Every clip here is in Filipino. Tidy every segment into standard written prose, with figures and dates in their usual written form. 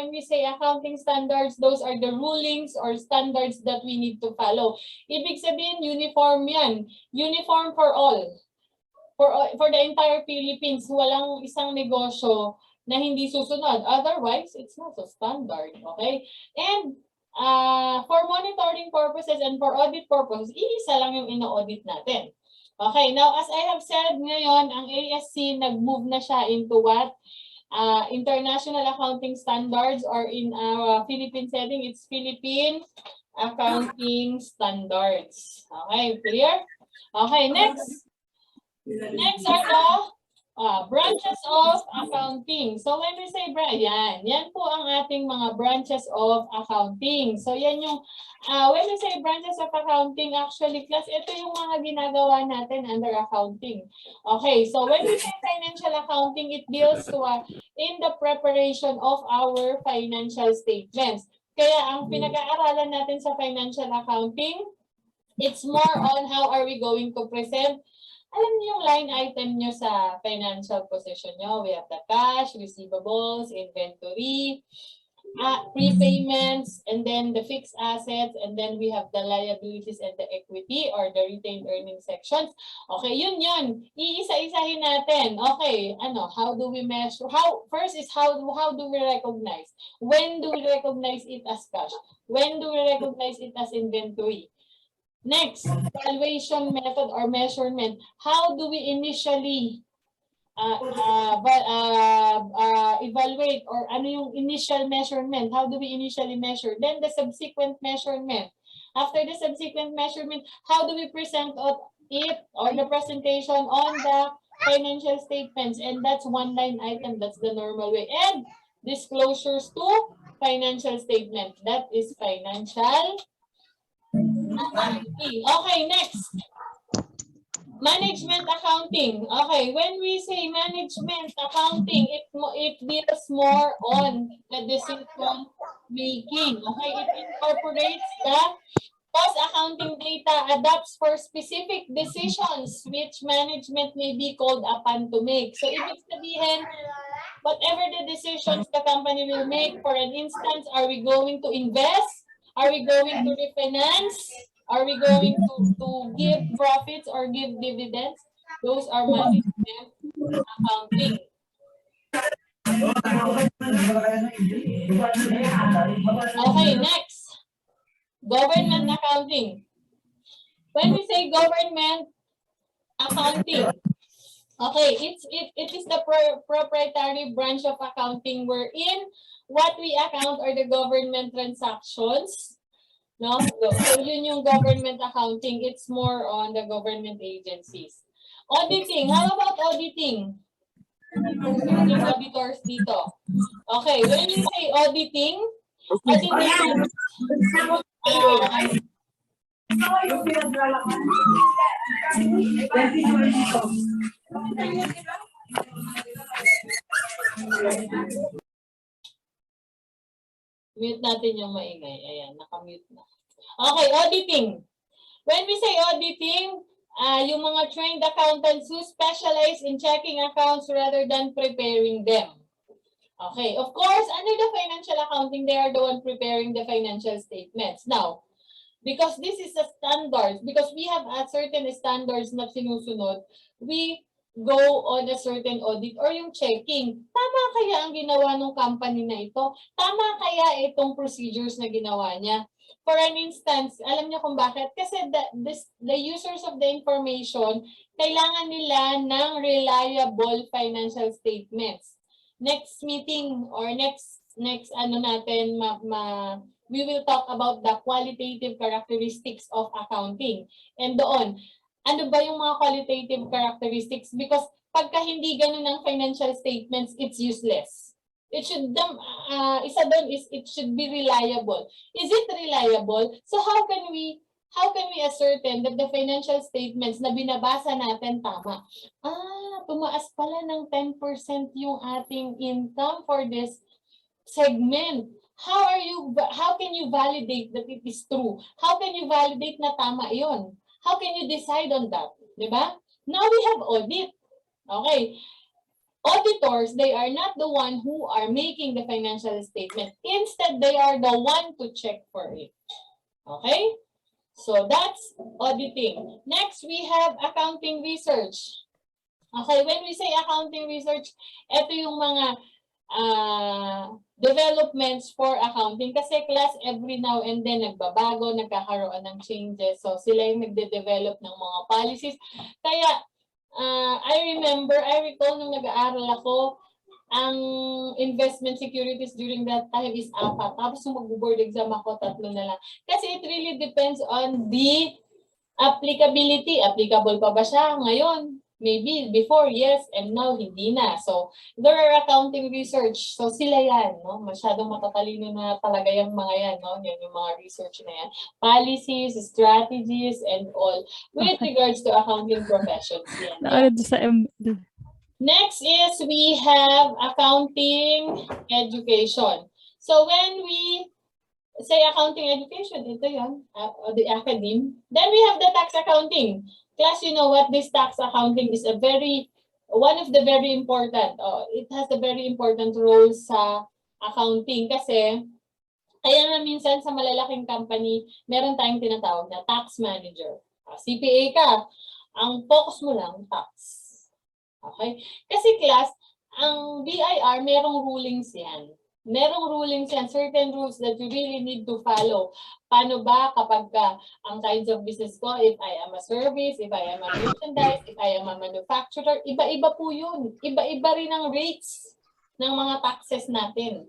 when we say accounting standards, those are the rulings or standards that we need to follow. Ibig sabihin, uniform yan. Uniform for all. For the entire Philippines, walang isang negosyo na hindi susunod. Otherwise, it's not a standard. Okay? And for monitoring purposes and for audit purposes, iisa lang yung ino-audit natin. Okay, now as I have said ngayon, ang ASC nag-move na siya into what? International Accounting Standards, or in Philippine setting, it's Philippine Accounting Standards. Okay, clear? Okay, next. Next are the branches of accounting. So when we say yan po ang ating mga branches of accounting. So yan yung, when we say branches of accounting, actually class, ito yung mga ginagawa natin under accounting. Okay, so when we say financial accounting, it deals to in the preparation of our financial statements. Kaya ang pinag-aaralan natin sa financial accounting, it's more on how are we going to present. Alam niyo yung line item niyo sa financial position niyo. We have the cash, receivables, inventory, prepayments, and then the fixed assets, and then we have the liabilities and the equity or the retained earnings sections. Okay, yun. Iisa-isahin natin. Okay, how do we measure? First is how do we recognize? When do we recognize it as cash? When do we recognize it as inventory? Next, valuation method or measurement. How do we initially evaluate, or ano yung initial measurement? How do we initially measure? Then the subsequent measurement. After the subsequent measurement, how do we present it or the presentation on the financial statements? And that's one line item. That's the normal way. And disclosures to financial statement. That is financial accounting. Okay, next. Management accounting. Okay, when we say management accounting, it deals more on the decision making. Okay, it incorporates the cost accounting data, adapts for specific decisions which management may be called upon to make. So ibig sabihin, whatever the decisions the company will make, for an instance, are we going to invest? Are we going to refinance? Are we going to give profits or give dividends? Those are management accounting. Okay, next. Government accounting. When we say government accounting, okay, it is the proprietary branch of accounting wherein what we account are the government transactions. No? So yun yung government accounting. It's more on the government agencies. Auditing. How about auditing? Yung auditors dito. Okay, when you say auditing mute natin yung maingay. Ayan, nakamute na. Okay, auditing. When we say auditing, yung mga trained accountants who specialize in checking accounts rather than preparing them. Okay, of course, under the financial accounting, they are the one preparing the financial statements. Now, because this is a standard, because we have a certain standards na sinusunod, we go on a certain audit or yung checking. Tama kaya ang ginawa ng company na ito? Tama kaya itong procedures na ginawa niya? For an instance, alam niyo kung bakit? Kasi the users of the information, kailangan nila ng reliable financial statements. Next meeting or next ano natin, we will talk about the qualitative characteristics of accounting. And doon, ano ba yung mga qualitative characteristics? Because pagka hindi ganun ang financial statements, it's useless. It should, isa doon is it should be reliable. Is it reliable? So how can we ascertain that the financial statements na binabasa natin tama? Tumaas pala ng 10% yung ating income for this segment. How can you validate that it is true? How can you validate na tama iyon? How can you decide on that? Diba? Now we have audit. Okay. auditors, they are not the one who are making the financial statement. Instead, they are the one to check for it. Okay? So that's auditing. Next, we have accounting research. Okay, when we say accounting research, ito yung mga developments for accounting. Kasi class, every now and then, nagbabago, nagkakaroon ng changes. So sila yung nagde-develop ng mga policies. Kaya, I recall nung nag-aaral ako, ang investment securities during that time is 4. Tapos nung mag-board exam ako, 3 na lang. Kasi it really depends on the applicability. Applicable pa ba siya ngayon? Maybe before, yes, and now hindi na. So, there are accounting research. So, sila yan, no? Masyadong matatalino na talaga yung mga yan, no? Yan yung mga research na yan. Policies, strategies, and all with regards to accounting professions. Yan. Next is we have accounting education. So, when we say accounting education, ito yun, the academe. Then we have the tax accounting. Class, you know what, this tax accounting is one of the very important, it has a very important role sa accounting kasi kaya nga minsan sa malalaking company, meron tayong tinatawag na tax manager. CPA ka, ang focus mo lang, tax. Okay? Kasi class, ang BIR, merong rulings yan. Merong rulings yan, certain rules that you really need to follow. Paano ba kapag ang kinds of business ko, if I am a service, if I am a merchandise, if I am a manufacturer, iba-iba po yun. Iba-iba rin ang rates ng mga taxes natin.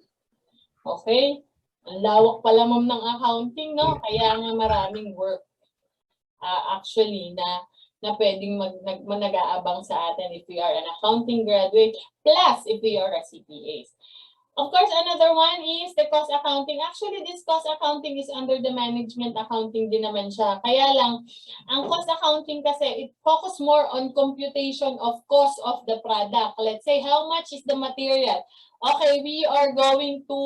Okay? Ang lawak pala ma'am ng accounting, no? Kaya nga maraming work actually na pwedeng nag-aabang sa atin if we are an accounting graduate, plus if we are a CPAs. Of course, another one is the cost accounting. Actually, this cost accounting is under the management accounting din naman siya. Kaya lang, ang cost accounting kasi, it focus more on computation of cost of the product. Let's say, how much is the material? Okay, we are going to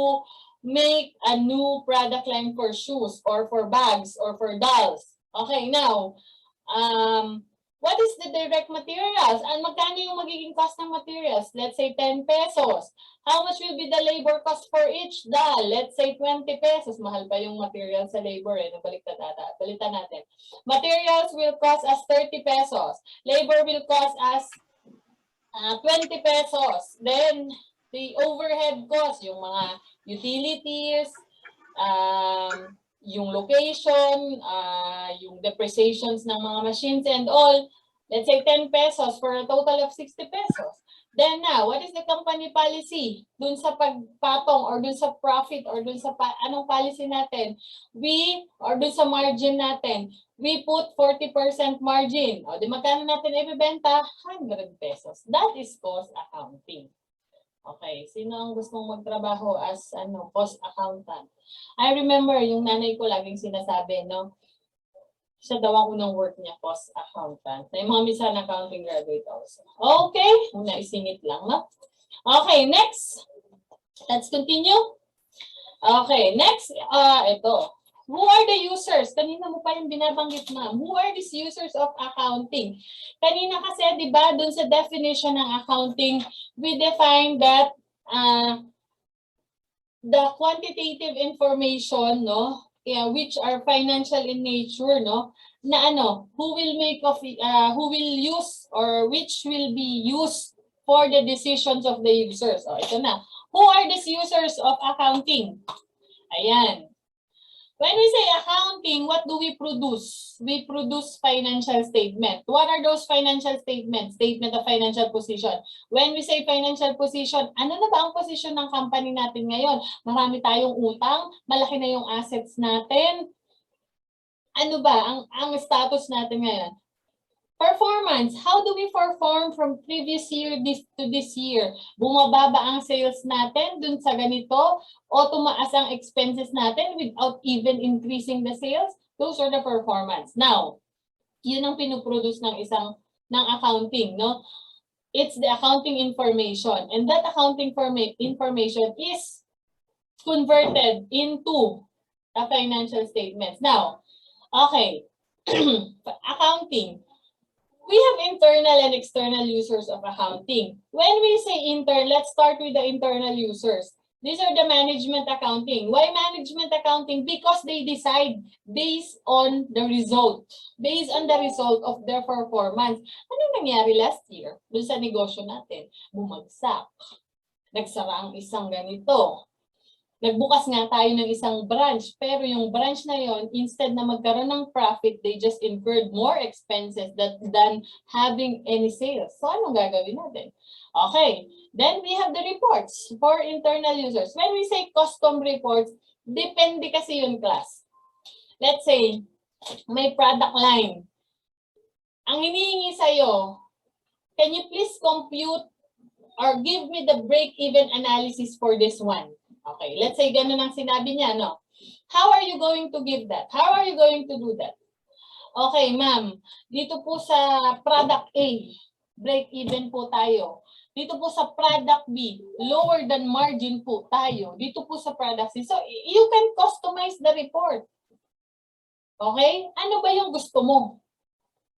make a new product line for shoes or for bags or for dolls. Okay, now, what is the direct materials? And magkano yung magiging cost ng materials? Let's say 10 pesos. How much will be the labor cost for each doll? Let's say 20 pesos. Mahal pa yung material sa labor eh. Balitan natin. Materials will cost us 30 pesos. Labor will cost us 20 pesos. Then, the overhead cost, yung mga utilities, yung location, yung depreciations ng mga machines and all, let's say 10 pesos for a total of 60 pesos. Then now, what is the company policy? Dun sa pagpatong or dun sa profit or dun sa anong policy natin? Or dun sa margin natin, we put 40% margin. O di magkano natin ibibenta? 100 pesos. That is cost accounting. Okay, sino ang gustong magtrabaho as cost accountant? I remember yung nanay ko laging sinasabi, no? Siya daw ang unang work niya, cost accountant. Na yung mga minsan accounting graduate also. Okay, muna isingit lang, no? Okay, next. Let's continue. Okay, next, ito. Who are the users? Kanina mo pa yung binabanggit, ma'am. Who are these users of accounting? Kanina kasi, di ba, dun sa definition ng accounting, we define that the quantitative information, no, which are financial in nature, no, na who will use or which will be used for the decisions of the users. O, ito na. Who are these users of accounting? Ayan. When we say accounting, what do we produce? We produce financial statement. What are those financial statements? Statement of financial position. When we say financial position, ano na ba ang position ng company natin ngayon? Marami tayong utang, malaki na yung assets natin. Ano ba ang status natin ngayon? Performance. How do we perform from previous year to this year? Bumaba ba ang sales natin dun sa ganito? O tumaas ang expenses natin without even increasing the sales? Those are the performance. Now, yun ang pinuproduce ng accounting, no? It's the accounting information. And that accounting information is converted into the financial statements. Now, okay, accounting. We have internal and external users of accounting. When we say let's start with the internal users. These are the management accounting. Why management accounting? Because they decide based on the result. Based on the result of their performance. Ano nangyari last year? Doon sa negosyo natin. Bumagsak. Nagsara ang isang ganito. Nagbukas nga tayo ng isang branch, pero yung branch na yon, instead na magkaroon ng profit, they just incurred more expenses than having any sales. So, anong gagawin natin? Okay, then we have the reports for internal users. When we say custom reports, depende kasi yun, class. Let's say, may product line. Ang hinihingi sa'yo, can you please compute or give me the break-even analysis for this one? Okay, let's say ganun ang sinabi niya, no? How are you going to give that? How are you going to do that? Okay, ma'am, dito po sa product A, break-even po tayo. Dito po sa product B, lower than margin po tayo. Dito po sa product C. So, you can customize the report. Okay? Ano ba yung gusto mo?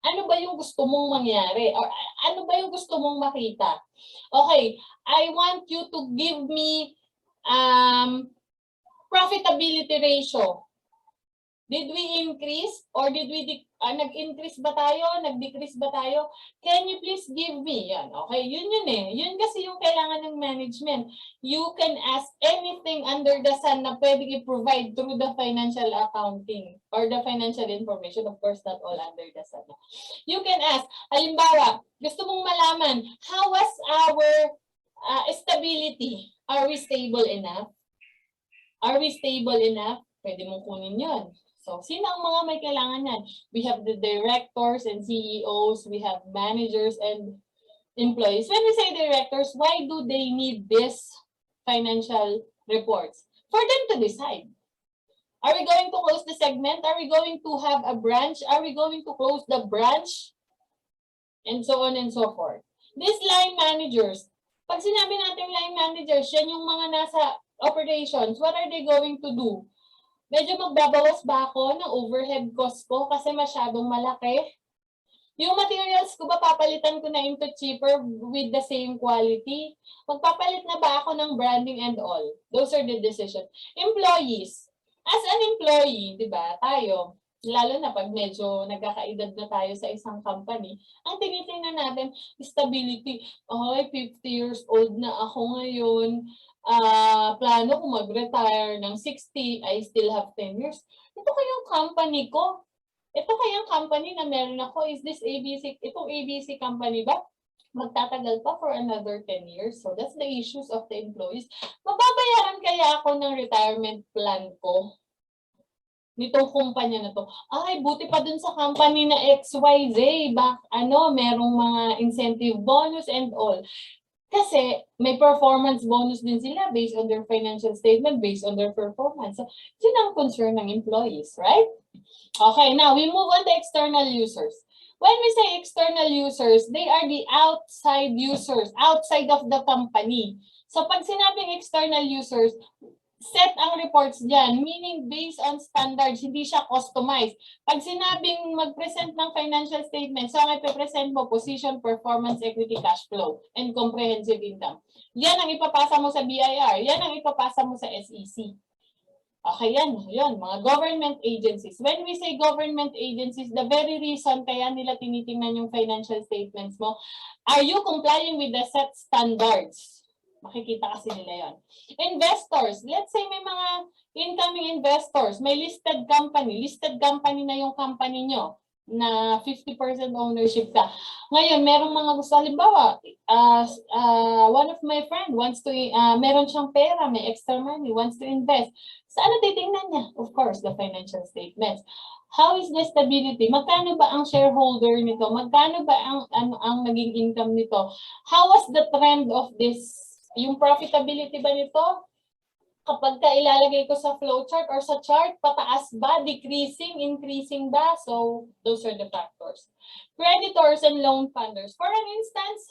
Ano ba yung gusto mong mangyari? Or ano ba yung gusto mong makita? Okay, I want you to give me profitability ratio. Did we increase or did we nag-increase ba tayo? Nag-decrease ba tayo? Can you please give me? Yan. Okay, yun eh. Yun kasi yung kailangan ng management. You can ask anything under the sun na pwedeng i-provide through the financial accounting or the financial information. Of course, not all under the sun. You can ask, halimbawa, gusto mong malaman, how was our stability? Are we stable enough? Are we stable enough? Pwede mong kunin yun. So, sino ang mga may kailangan yan? We have the directors and CEOs. We have managers and employees. When we say directors, why do they need this financial reports? For them to decide. Are we going to close the segment? Are we going to have a branch? Are we going to close the branch? And so on and so forth. These line managers, pag sinabi natin line managers, yan yung mga nasa operations, what are they going to do? Medyo magbabawas ba ako ng overhead cost ko kasi masyadong malaki? Yung materials ko ba papalitan ko na into cheaper with the same quality? Magpapalit na ba ako ng branding and all? Those are the decisions. Employees. As an employee, di ba, tayo, lalo na pag medyo nagkakaedad na tayo sa isang company, ang tinitingnan natin, stability. Ay, 50 years old na ako ngayon. Plano ko mag-retire ng 60, I still have 10 years. Ito kayang company ko. Ito kayang company na meron ako, is this ABC, itong ABC company ba? Magtatagal pa for another 10 years. So that's the issues of the employees. Mababayaran kaya ako ng retirement plan ko? Nitong kumpanya na to. Ay, buti pa dun sa company na XYZ. Merong mga incentive bonus and all. Kasi may performance bonus din sila based on their financial statement, based on their performance. So, yun ang concern ng employees, right? Okay, now we move on to external users. When we say external users, they are the outside users, outside of the company. So, pag sinabing external users, set ang reports dyan, meaning based on standards, hindi siya customized. Pag sinabing mag-present ng financial statement, so ang ipipresent mo, position, performance, equity, cash flow, and comprehensive income. Yan ang ipapasa mo sa BIR. Yan ang ipapasa mo sa SEC. Okay, yan, mga government agencies. When we say government agencies, the very reason kaya nila tinitingnan yung financial statements mo, are you complying with the set standards? Makikita kasi nila yon. Investors, let's say may mga incoming investors, may listed company na yung company nyo na 50% ownership ka. Ngayon, merong mga gusto, halimbawa, one of my friend wants to, meron siyang pera, may extra money, wants to invest. Saan titingnan niya? Of course, the financial statements. How is the stability? Magkano ba ang shareholder nito? Magkano ba ang naging income nito? How was the trend of this? Yung profitability ba nito? Kapag ilalagay ko sa flowchart or sa chart, pataas ba, decreasing, increasing ba? So, those are the factors. Creditors and loan funders. For an instance,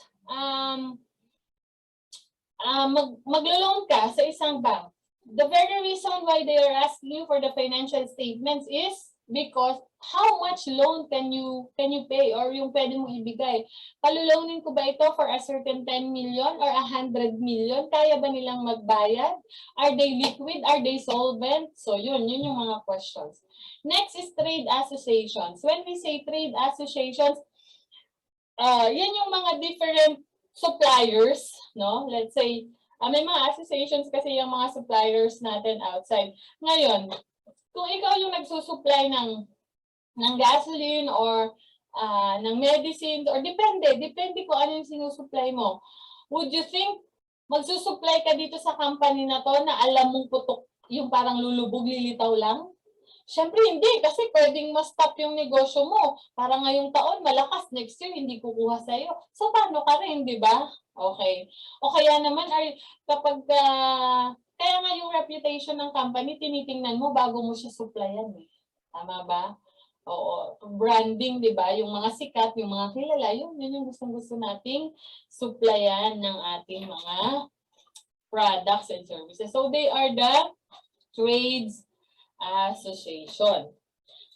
maglo-loan ka sa isang bank. The very reason why they are asking you for the financial statements is Because how much loan can you pay or yung pwede mong ibigay? Paluloanin ko ba ito for a certain 10 million or 100 million? Kaya ba nilang magbayad? Are they liquid? Are they solvent? So yun yung mga questions. Next is trade associations. When we say trade associations, yan yung mga different suppliers, no? Let's say, may mga associations kasi yung mga suppliers natin outside. Ngayon, kung ikaw yung nagsusupply ng gasoline or ng medicines or depende kung ano yung sinusupply mo. Would you think magsusupply ka dito sa company na to na alam mong putok yung parang lulubog, lilitaw lang? Siyempre hindi, kasi pwedeng ma-stop yung negosyo mo. Para ngayong taon, malakas, next year, hindi kukuha sa'yo. So, paano ka rin, di ba? Okay. O kaya naman, kapag, kaya nga yung reputation ng company, tinitingnan mo bago mo siya supplyan. Tama ba? Oo. Branding, di ba? Yung mga sikat, yung mga kilala, yun yung gustong-gusto nating supplyan ng ating mga products and services. So, they are the trades association.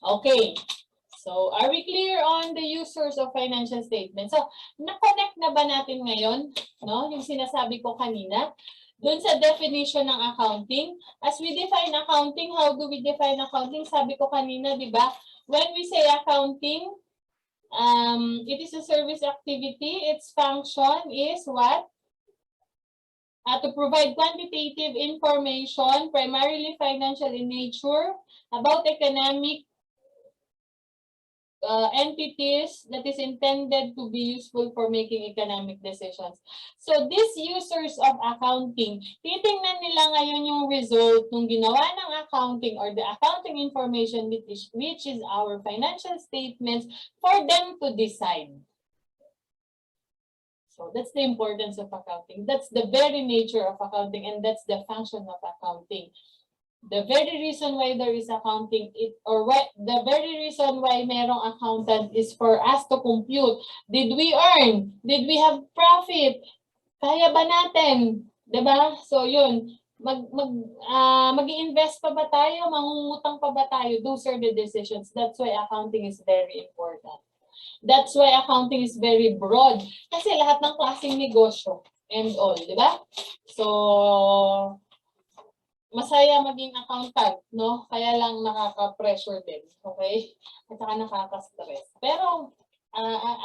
Okay. So, are we clear on the users of financial statements? So, na-connect na ba natin ngayon, no? Yung sinasabi ko kanina, dun sa definition ng accounting. As we define accounting, how do we define accounting? Sabi ko kanina, di ba? When we say accounting, it is a service activity. Its function is what? To provide quantitative information, primarily financial in nature, about economic entities that is intended to be useful for making economic decisions. So these users of accounting, titingnan nila ngayon yung result ng ginawa ng accounting or the accounting information which is our financial statements for them to decide. So that's the importance of accounting. That's the very nature of accounting, and that's the function of accounting. The very reason why there is accounting, the very reason why merong accountant is for us to compute. Did we earn? Did we have profit? Kaya ba natin? Diba? So yun, mag-i-invest pa ba tayo? Mangungutang pa ba tayo? Those are the decisions. That's why accounting is very important. That's why accounting is very broad. Kasi lahat ng klaseng negosyo and all, di ba? So, masaya maging accountant, no? Kaya lang nakaka-pressure din, okay? At saka nakaka-stress. Pero,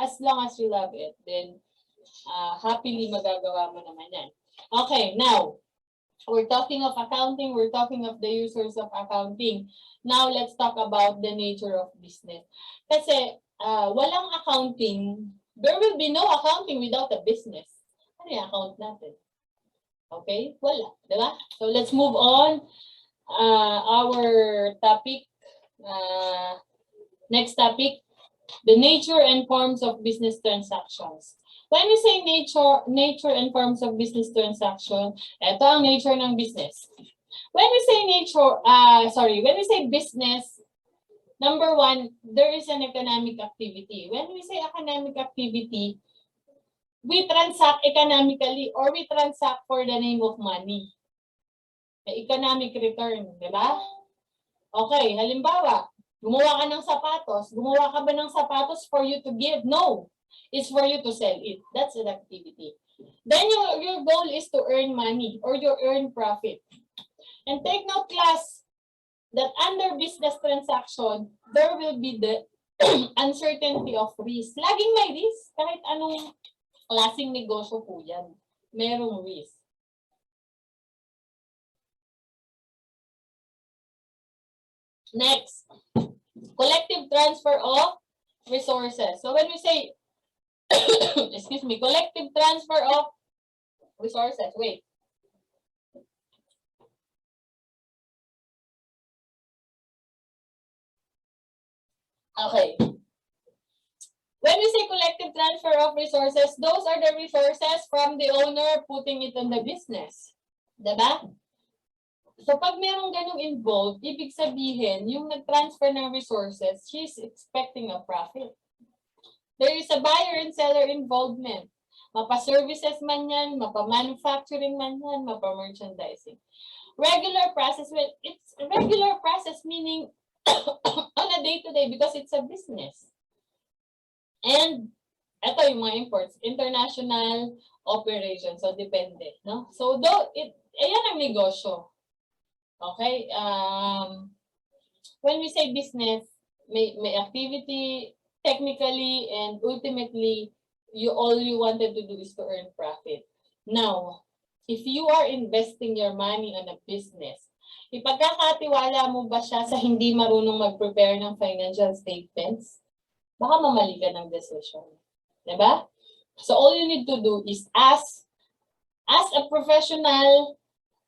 as long as you love it, then happily magagawa mo naman yan. Okay, now, we're talking of accounting, we're talking of the users of accounting. Now, let's talk about the nature of business. Kasi, walang accounting, there will be no accounting without a business. Ano yung account natin? Okay? Wala. Diba? So, let's move on. Our topic, next topic, the nature and forms of business transactions. When we say nature and forms of business transaction, ito ang nature ng business. When we say when we say business, number one, there is an economic activity. When we say economic activity, we transact economically or we transact for the name of money. Economic return, di ba? Okay, halimbawa, gumawa ka ng sapatos. Gumawa ka ba ng sapatos for you to give? No. It's for you to sell it. That's an activity. Then your goal is to earn money or you earn profit. And take note, class, that under business transaction, there will be the uncertainty of risk. Laging may risk. Kahit anong klaseng negosyo po yan. Merong risk. Next, collective transfer of resources. So when we say, excuse me, collective transfer of resources, wait. Okay. When we say collective transfer of resources, those are the resources from the owner putting it on the business. Diba? So pag merong ganung involved, ibig sabihin, yung nag-transfer ng resources, she's expecting a profit. There is a buyer and seller involvement. Mapa-services man yan, mapa-manufacturing man yan, mapa-merchandising. Regular process, well, it's a regular process meaning on a day-to-day because it's a business. And ito yung mga imports, international operations. So, depende. No? So, ayan ang negosyo. Okay? When we say business, may activity, technically, and ultimately, all you wanted to do is to earn profit. Now, if you are investing your money on a business, ipagkakatiwala mo ba siya sa hindi marunong mag-prepare ng financial statements? Baka mamali ka ng decision. Diba? So all you need to do is ask a professional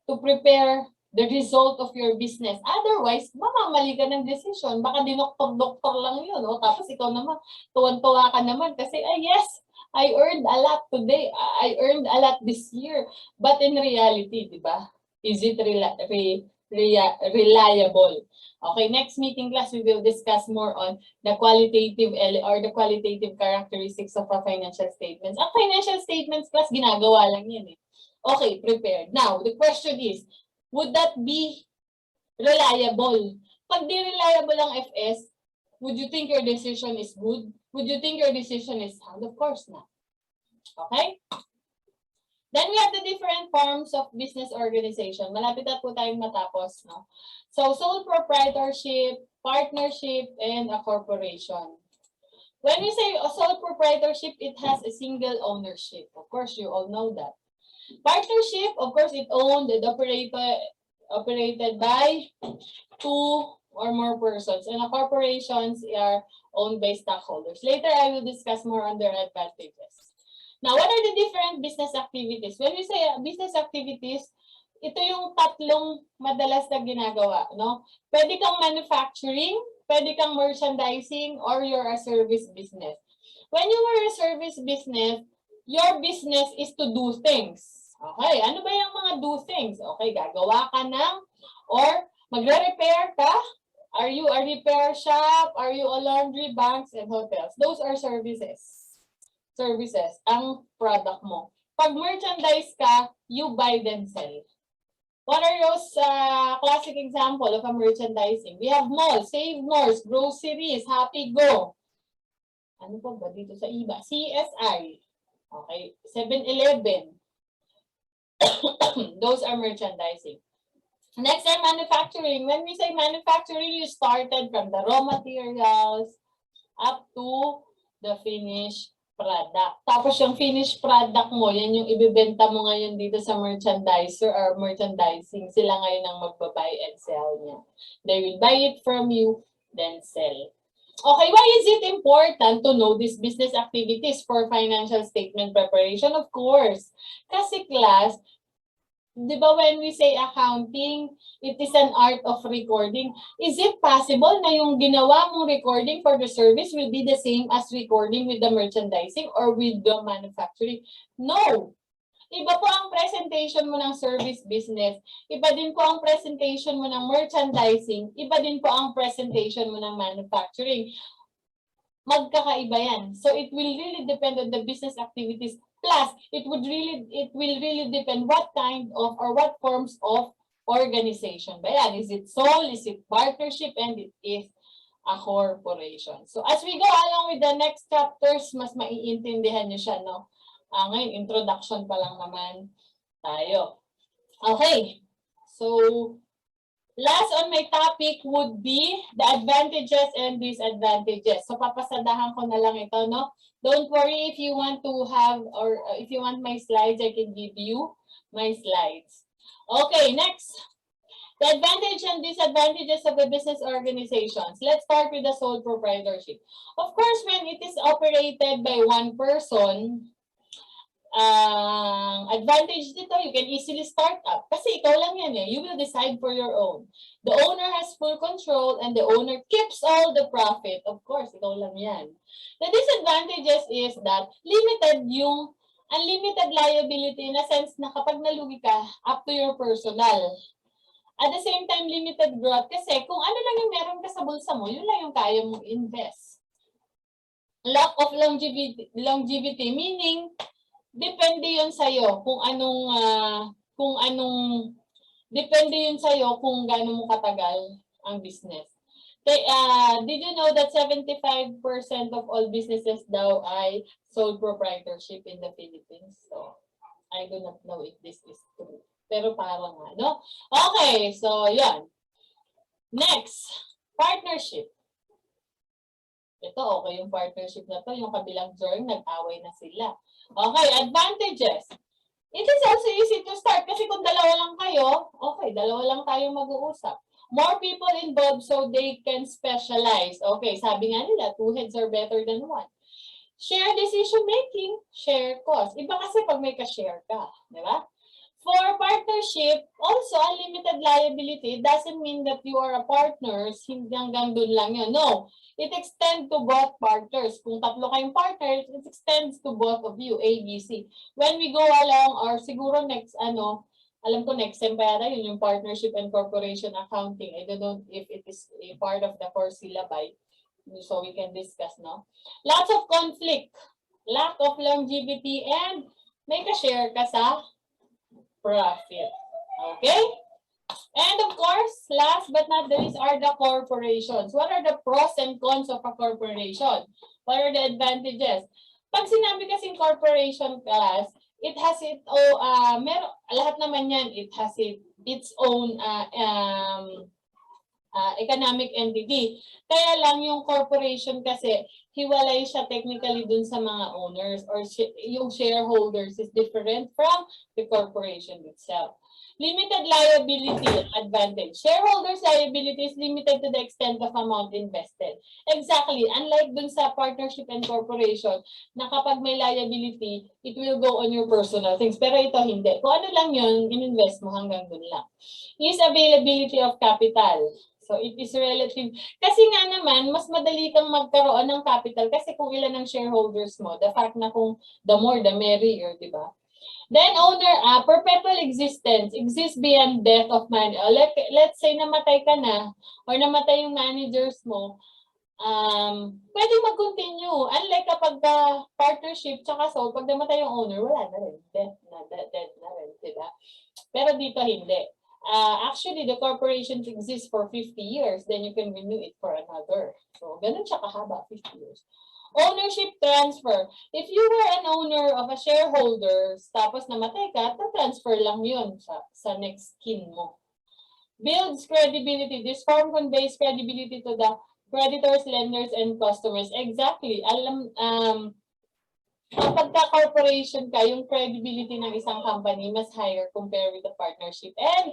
to prepare the result of your business. Otherwise, mamamali ka ng decision. Baka dinoktor-doktor lang yun. O? Tapos ikaw naman, tuwan-tuwa ka naman kasi, yes, I earned a lot today. I earned a lot this year. But in reality, di ba? Is it reliable? Okay, next meeting class, we will discuss more on the qualitative characteristics of a financial statements. Ang financial statements class, ginagawa lang yan eh. Okay, prepared. Now, the question is, would that be reliable? Pag di reliable ang FS, would you think your decision is good? Would you think your decision is sound? Of course not. Okay? Then we have the different forms of business organization. Malapit na po tayong matapos, no? So, sole proprietorship, partnership, and a corporation. When we say a sole proprietorship, it has a single ownership. Of course, you all know that. Partnership, of course, it owned and operated by 2 or more persons. And the corporations are owned by stockholders. Later, I will discuss more on their advantages. Now, what are the different business activities? When we say business activities, ito yung tatlong madalas na ginagawa, no? Pwede kang manufacturing, pwede kang merchandising, or you're a service business. When you are a service business, your business is to do things. Okay, ano ba yung mga do things? Okay, gagawa ka ng, or magre-repair ka? Are you a repair shop? Are you a laundry, banks, and hotels? Those are services. Ang product mo. Pag merchandise ka, you buy then sell. What are those classic example of a merchandising? We have malls, Save Malls, groceries, Happy Go. Ano pa ba dito sa iba? CSI. Okay, 7-Eleven. Those are merchandising. Next are manufacturing. When we say manufacturing, you started from the raw materials up to the finished product. Tapos yung finished product mo, yan yung ibibenta mo ngayon dito sa merchandiser or merchandising. Sila ngayon ang magbabuy and sell niya. They will buy it from you, then sell. Okay, why is it important to know these business activities for financial statement preparation? Of course, kasi class, di ba when we say accounting, it is an art of recording. Is it possible na yung ginawa mong recording for the service will be the same as recording with the merchandising or with the manufacturing? No. Iba po ang presentation mo ng service business. Iba din po ang presentation mo ng merchandising. Iba din po ang presentation mo ng manufacturing. Magkakaiba yan. So it will really depend on the business activities. Plus, it will really depend what kind of or what forms of organization ba yan. Is it sole? Is it partnership? And it is a corporation. So as we go along with the next chapters, mas maiintindihan nyo siya, no? Ngayon, introduction pa lang naman tayo. Okay. So, last on my topic would be the advantages and disadvantages. So, papasadahan ko na lang ito, no? Don't worry if you want to have or if you want my slides, I can give you my slides. Okay, next. The advantage and disadvantages of the business organizations. Let's start with the sole proprietorship. Of course, when it is operated by one person, advantage dito, you can easily start up. Kasi ikaw lang yan eh. You will decide for your own. The owner has full control and the owner keeps all the profit. Of course, ikaw lang yan. The disadvantages is that limited yung unlimited liability in a sense na kapag nalugi ka, up to your personal. At the same time, limited growth kasi kung ano lang yung meron ka sa bulsa mo, yun lang yung kaya mong invest. Lack of longevity meaning, depende yun sa'yo kung depende yun sa'yo kung gaano mo katagal ang business. Did you know that 75% of all businesses daw ay sole proprietorship in the Philippines? So, I do not know if this is true. Pero parang ano. Okay, so yan. Next, partnership. Ito, okay yung partnership na to. Yung kabilang drawing, nag-away na sila. Okay, advantages. It is also easy to start kasi kung dalawa lang kayo, okay, dalawa lang tayo mag-uusap. More people involved so they can specialize. Okay, sabi nga nila, two heads are better than one. Share decision making, share cost. Iba kasi pag may ka-share ka, di ba? For partnership, also unlimited liability doesn't mean that you are a partners, hindi hanggang dun lang yun. No, it extends to both partners. Kung tatlo kayong partners, it extends to both of you, A, B, C. When we go along, or siguro next, alam ko next sem pa yata yun, yung partnership and corporation accounting. I don't know if it is a part of the course syllabi. So we can discuss, no? Lots of conflict, lack of longevity, and may ka-share ka sa profit. Okay? And of course, last but not the least are the corporations. What are the pros and cons of a corporation? What are the advantages? Pag sinabi kasing corporation class, it has its own, lahat naman yan, it has its own economic entity. Kaya lang yung corporation kasi, hiwalay siya technically dun sa mga owners or yung shareholders is different from the corporation itself. Limited liability advantage. Shareholders' liability is limited to the extent of amount invested. Exactly. Unlike dun sa partnership and corporation, na kapag may liability, it will go on your personal things. Pero ito hindi. Kung ano lang yun, in-invest mo hanggang dun lang. Is availability of capital. So it is relative. Kasi nga naman, mas madali kang magkaroon ng capital kasi kung ilan ang shareholders mo, the fact na kung the more, the merrier, di ba? Then owner, perpetual existence, exists beyond death of man. Let's say namatay ka na or namatay yung managers mo, pwede mag-continue. Unlike kapag partnership tsaka sole, pag namatay yung owner, wala na rin. Dead na rin, di ba? Pero dito hindi. Actually, the corporations exist for 50 years, then you can renew it for another. So, ganun siya kahaba, 50 years. Ownership transfer. If you were an owner of a shareholders, tapos namatay ka, transfer lang yun sa next kin mo. Builds credibility. This form conveys credibility to the creditors, lenders, and customers. Exactly. Kapag ka-corporation ka, yung credibility ng isang company mas higher compared with the partnership and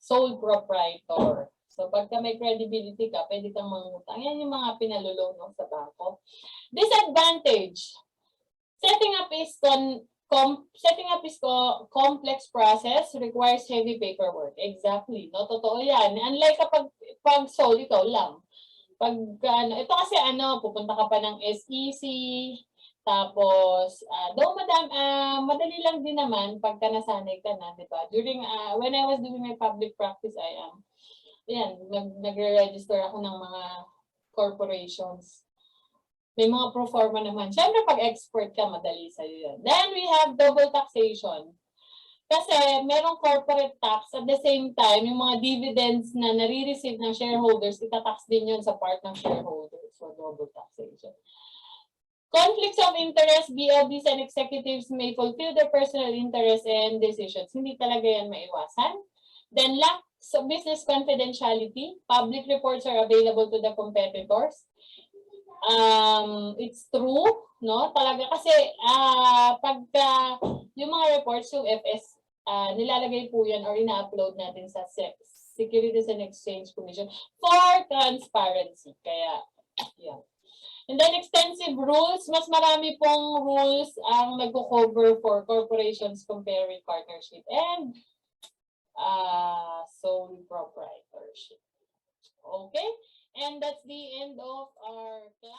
sole proprietor. So, pagka may credibility ka, pwede kang mangutang. Yan yung mga pinalulunong sa bangko. Disadvantage. Setting up is complex process, requires heavy paperwork. Exactly. No, totoo yan. Unlike kapag sole, ikaw lang. Ito kasi pupunta ka pa ng SEC, tapos, madali lang din naman pagka nasanay ka na, di ba? When I was doing my public practice, nagre-register ako ng mga corporations. May mga pro forma naman. Siyempre, pag expert ka, madali sa'yo yan. Then, we have double taxation. Kasi merong corporate tax at the same time, yung mga dividends na nare-receive ng shareholders, itatax din yun sa part ng shareholders. So, double taxation. Conflicts of interest, BOBs and executives may fulfill their personal interests and decisions. Hindi talaga yan maiwasan. Then, lack of business confidentiality. Public reports are available to the competitors. It's true, no? Talaga kasi pagka yung mga reports yung FS, nilalagay po yan or ina-upload natin sa Securities and Exchange Commission for transparency. Kaya, yan. And then extensive rules, mas marami pong rules ang nag-cover for corporations compared with partnership and sole proprietorship. Okay? And that's the end of our class.